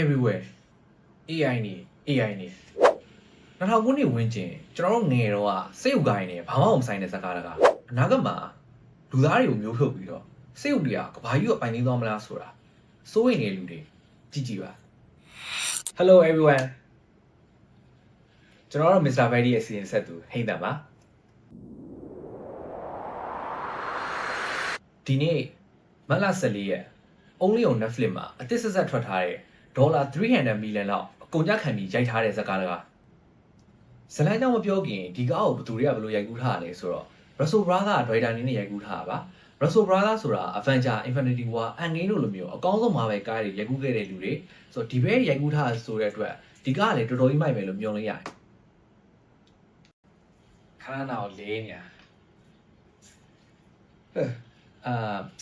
everywhere AI နေ AI နေ2000ခုနှစ်ဝန်းကျင်ကျွန်တော်တို့ငယ်တော့စိတ်ဥကိုင်းနေဘာမှမဆိုင်တဲ့စကားတကအနာဂတ်မှာလူသားတွေကိုမျိုးဖြုတ်ပြီးတော့စိတ်ဥတွေကကဘာကြီးကိုပိုင်နေသွားမလားဆိုတာစိုးရိမ်နေလူတွေကြည့်ကြည့်ပါ Hello everyone ကျွန်တော်တို့ Mr. Betty ရဲ့စီစဉ်ဆက်သူဟိန်းတန်ပါဒီနေ့မတ်လ14ရက် Only on Netflix မှာအသစ်ဆက်ထွက်ထားတဲ့$300 million လောက်အကုန်ကြခံပြီးရိုက်ထားတဲ့ဇာတ်ကားတကားဇလန်ကြောင့်မပြောခင်ဒီကားကိုဘယ်သူတွေကဘယ်လိုရိုက်ကူးထားလဲဆိုတော့ Russell Brother ဒရိုက်တာအနေနဲ့ရိုက်ကူးထားတာပါ Russell Brother ဆိုတာ Avenger Infinity War Endgame လို့လိုမျိုးအကောင်းဆုံး Marvel ကားတွေရိုက်ကူးခဲ့တဲ့လူတွေဆိုတော့ဒီဘဲရိုက်ကူးထားဆိုတဲ့အတွက်ဒီကားကလည်းတော်တော်ကြီးမိုက်မယ်လို့မျှော်လင့်ရတယ်ခဏနောက်လေးညာ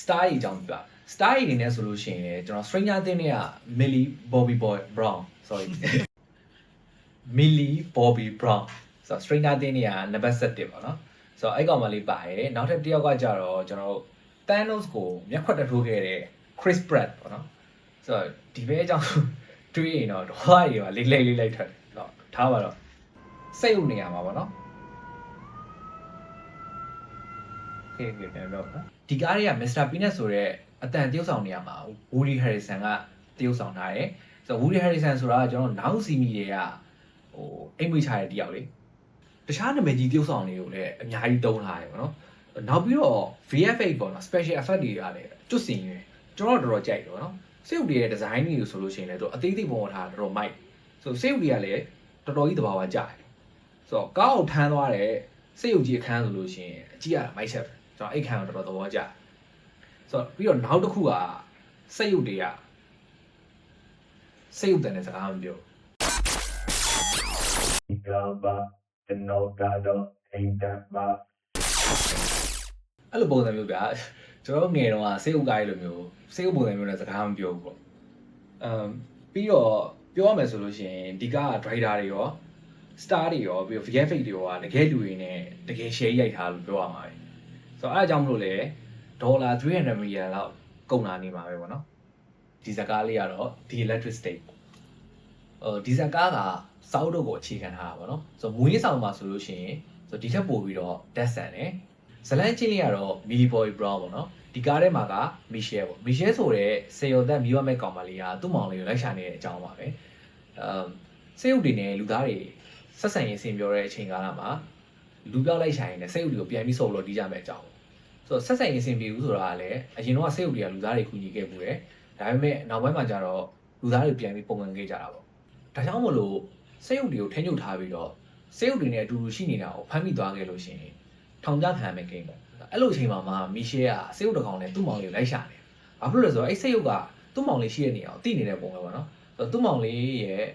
Star ကြီးအကြောင်းပြStar ကြီးနေနဲ့ဆိုလို့ရှိရင်ကျွန်တော် Stranger Things နဲ့က Millie Bobby Brown sorry Millie Bobby Brown ဆိုတော့ Stranger Things နဲ့ကနံပါတ်7ပေါ့နော်ဆိုတော့အဲ့ကောင်မလေးပါတယ်နောက်ထပ်တစ်ယောက်ကကြတော့ကျွန်တော်တို့ Thanos ကိုမျက်ခွက်တထိုးခဲ့တဲ့ Chris Pratt ပေါ့နော်ဆိုတော့ဒီဘဲအကြောင်းတွေးရင်တော့ဟွာရီပါလေးလိုက်ထွက်တော့ထားပါတော့စိတ်ဥနေရမှာပေါ့နော်ခေပြန်တော့ဒီကားတွေက Mr. Peanut ဆိုတဲ့အတန်တရုပ်ဆောင်နေရမှာ Woody Harrelson ကတရုပ်ဆောင်ထားတယ်ဆိုတော့ Woody Harrelson ဆိုတာကကျွန်တော်နောက်စီမီတွေကအိမ်မွေးချတဲ့တယောက်လေတခြားနာမည်ကြီးတရုပ်ဆောင်တွေကိုလည်းအများကြီးတုံးထားတယ်ပေါ့နော်နောက်ပြီးတော့ VFX ပေါ့နော် special effect တွေကလည်းကျွတ်စင်ရယ်ကျွန်တော်တော်တော်ကြိုက်တယ်ပေါ့နော်စိတ်ဥတွေရဲ့ design တွေကိုဆိုလို့ရှိရင်လည်းသူအသေးသေးပုံထားတော်တော်မိုက်ဆိုစိတ်ဥတွေကလည်းတော်တော်ကြီးတဘာဝကြတယ်ဆိုတော့ကားကိုထမ်းသွားတဲ့စိတ်ဥကြီးအခန်းဆိုလို့ရှိရင်အကြည့်ရတာမိုက်ချက်ကျွန်တော်အဲ့ခန်းကိုတော်တော်သဘောကျဆိုတော့ပြီးတော့နောက်တစ်ခုကစိတ်ဥတွေကစိတ်ဥတဲ့စကားမပြောအဲ့လိုပုံစံမျိုးပြကျွန်တော်ငယ်တော့စိတ်ဥကားရလိုမျိုးစိတ်ဥပုံစံမျိုးနဲ့စကားမပြောဘူးပေါ့ပြီးတော့ပြောရမယ်ဆိုလို့ရှိရင်ဒီက driver တွေရော star တွေရောပြီးတော့ VFX တွေရောတကယ်လူတွေနဲ့တကယ် share ရိုက်ထားလို့ပြောရမှာပဲဆိုတော့အဲ့အကြောင်းမလို့လေ$300 million လောက်ကုန်လာနေမှာပဲပေါ့နော်ဒီဇာကားလေးကတော့ The Electric State ဒီဇာကားကစောက်တော့ကိုအခြေခံထားတာပေါ့နော်ဆိုတော့မွေးဆောင်မှာဆိုလို့ရှိရင်ဆိုဒီထက်ပိုပြီးတော့တက်ဆန်တယ်ဇလန်ချင်းလေးကတော့ Millie Bobby Brown ပေါ့နော်ဒီကားထဲမှာက Michelle ပေါ့ Michelle ဆိုတဲ့စေယောသက်မျိုးရမဲ့ကောင်မလေးကသူ့မောင်လေးကိုလိုက်ရှာနေတဲ့အကြောင်းပါပဲစေရုပ်တွေနဲ့လူသားတွေဆက်ဆံရေးဆင်ပြောတဲ့အချိန်ကာလမှာလူပြောက်လိုက်ရှာရင်လည်းစေရုပ်တွေကိုပြန်ပြီးစုပ်လို့တီးကြမဲ့အကြောင်းဆိုတော့ဆက်ဆံရေးဆင်ပြေဘူးဆိုတာကလည်းအရင်တော့စေရုပ်တွေကလူသားတွေကူညီခဲ့မှုတယ်ဒါပေမဲ့နောက်ပိုင်းမှာကျတော့လူသားတွေပြန်ပြီးပုံမှန်ခဲ့ကြတာပေါ့ဒါကြောင့်မလို့စေရုပ်တွေကိုထိန်းချုပ်ထားပြီးတော့စေရုပ်တွေနဲ့အတူတူရှိနေတာကိုဖမ်းမိသွားခဲ့လို့ရှိရင်ထောင်ချခံရမယ့်ကိန်းပေါ့အဲ့လိုအချိန်မှာမီရှဲကစေရုပ်တစ်ကောင်နဲ့သူ့မောင်လေးကိုလိုက်ရှာတယ်ဘာဖြစ်လို့လဲဆိုတော့အဲ့စေရုပ်ကသူ့မောင်လေးရှိတဲ့နေရာကိုသိနေတဲ့ပုံပဲပေါ့နော်ဆိုတော့သူ့မောင်လေးရဲ့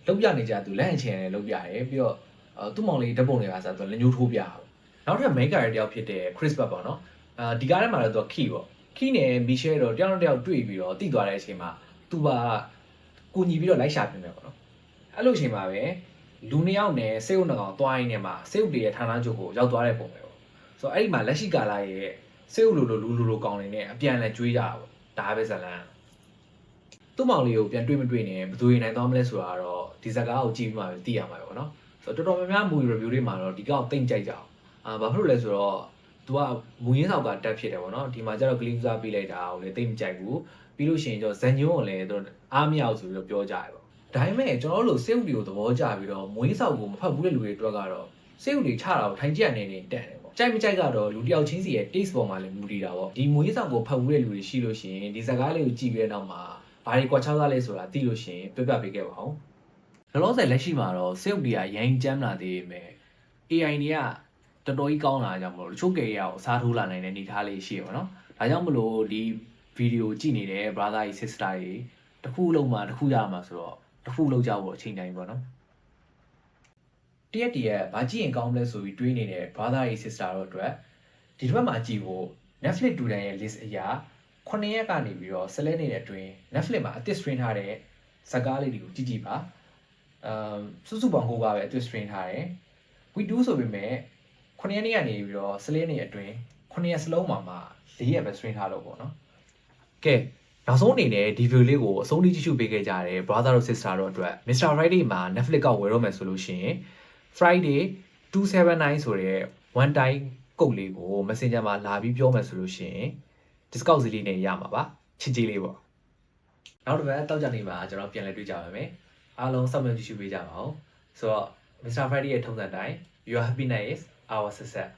လုံးပြနေကြသူလက်အချင်းနဲ့လုံးပြတယ်ပြီးတော့သူ့မောင်လေးဓာတ်ပုံတွေကဆိုတော့လက်ညှိုးထိုးပြတာနောက်ထပ် main character တယောက်ဖြစ်တဲ့ Chris Pratt ပေါ့နော်ဒီကားထဲမှာတော့သူက key ပေါ့ key နဲ့ Michelle တော့တယောက်နဲ့တယောက်တွေ့ပြီးတော့တိသွားတဲ့အချိန်မှာသူကကိုညီပြီးတော့လိုက်ရှာပြင်မယ်ပေါ့နော်အဲ့လိုအချိန်မှာပဲလူနှစ်ယောက်နဲ့စေုပ်နှစ်ကောင်သွားရင်းနဲ့မှာစေုပ်တွေရဲ့ဌာနချုပ်ကိုရောက်သွားတဲ့ပုံပဲပေါ့ဆိုတော့အဲ့ဒီမှာလက်ရှိကာလရဲ့စေုပ်လိုကောင်တွေနဲ့အပြန်အလှန်ကြွေးကြတာပေါ့ဒါပဲဇလန်သူ့မောင်လေးကိုပြန်တွေ့မတွေ့နေဘယ်သူရင်နိုင်သွားမလဲဆိုတာတော့ဒီဇာကားကိုကြည့်ပြီးမှသိရမှာပဲပေါ့နော်ဆိုတော့တော်တော်များများ movie review တွေမှာတော့ဒီကောင်တိတ်ကြိုက်ကြအောင်ဘာဖြစ်လို့လဲဆိုတော့သူကမူရင်းဆောက်ကတက်ဖြစ်တယ်ပေါ့နော်ဒီမှာကျတော့ clean စားပေးလိုက်တာကိုလည်းတိတ်မကြိုက်ဘူးပြီးလို့ရှိရင်ကျတော့ဇန်ညုံကိုလည်းသူအားမရဘူးဆိုပြီးတော့ပြောကြတယ်ပေါ့ဒါပေမဲ့ကျွန်တော်တို့လိုစေုပ်တွေကိုသဘောကျပြီးတော့မွေးဆောက်ကိုမဖတ်ဘူးတဲ့လူတွေအတွက်ကတော့စေုပ်တွေချတာကိုထိုင်ကြက်နေနေတက်တယ်ပေါ့ကြိုက်မကြိုက်ကတော့လူတယောက်ချင်းစီရဲ့ taste ပေါ်မှာလည်းမူတည်တာပေါ့ဒီမွေးဆောက်ကိုဖတ်ဘူးတဲ့လူတွေရှိလို့ရှိရင်ဒီဇာကားလေးကိုကြည့်ပြီးတဲ့နောက်မှာဘာတွေကွာခြားသားလဲဆိုတာသိလို့ရှိရင်ပြပြပေးခဲ့ပါအောင်လောလောဆယ်လက်ရှိမှာတော့စေုပ်တွေကရိုင်းကြမ်းလာသေးပေမဲ့ AI တွေကတော်တော်ကြီးကောင်းလာကြမှာလို့တချို့ကေရကိုအစားထိုးလာနိုင်တဲ့အနေအထားလေးရှိရပါတော့ဒါကြောင့်မလို့ဒီဗီဒီယိုကြည့်နေတဲ့ brother ကြီး sister ကြီးတစ်ခုလုံးမှာတစ်ခုရမှာဆိုတော့တစ်ခုလုံးကြဖို့အချိန်တိုင်းပေါ့နော်တရက်ဘာကြည့်ရင်ကောင်းလဲဆိုပြီးတွေးနေတဲ့ brother ကြီး sister တို့အတွက်ဒီတစ်ပတ်မှာကြည့်ဖို့ Netflix တူတန်ရဲ့ list အရာ9ရက်ကနေပြီးတော့ဆက်လက်နေတဲ့အတွင်း Netflix မှာအသစ် stream ထားတဲ့ဇာတ်ကားလေးတွေကိုကြည့်ပါစုစုပေါင်းကိုကပဲအသစ် stream ထားတယ် we do ဆိုပေမဲ့9ရက်နေ့ကနေပြီးတော့ဆက်လက်နေအတွင်း9ရက်စလုံးမှာ4ရက်ပဲ stream ထားလို့ပေါ့နော်ကဲ နောက်ဆုံးအနေနဲ့ဒီ view လေးကိုအဆုံးထိကြည့်ရှုပေးခဲ့ကြတယ် brother တို့ sister တို့အတွက် Mr. Friday မှာ Netflix ကဝယ်တော့မယ်ဆိုလို့ရှိရင် Friday 279ဆိုတဲ့ one time ကုတ်လေးကို Messenger မှာလာပြီးပြောမယ်ဆိုလို့ရှိရင် discount စီးလေးနဲ့ရမှာပါချစ်ကြီးလေးပေါ့နောက်တစ်ပတ်တောက်ကြနေမှာကျွန်တော်ပြန်လည်တွေ့ကြပါမယ်အားလုံးစောင့်မျှော်ကြည့်ရှုပေးကြပါဦးဆိုတော့ Mr. Friday ရဲ့ထုံးစံတိုင်း your happiness is our success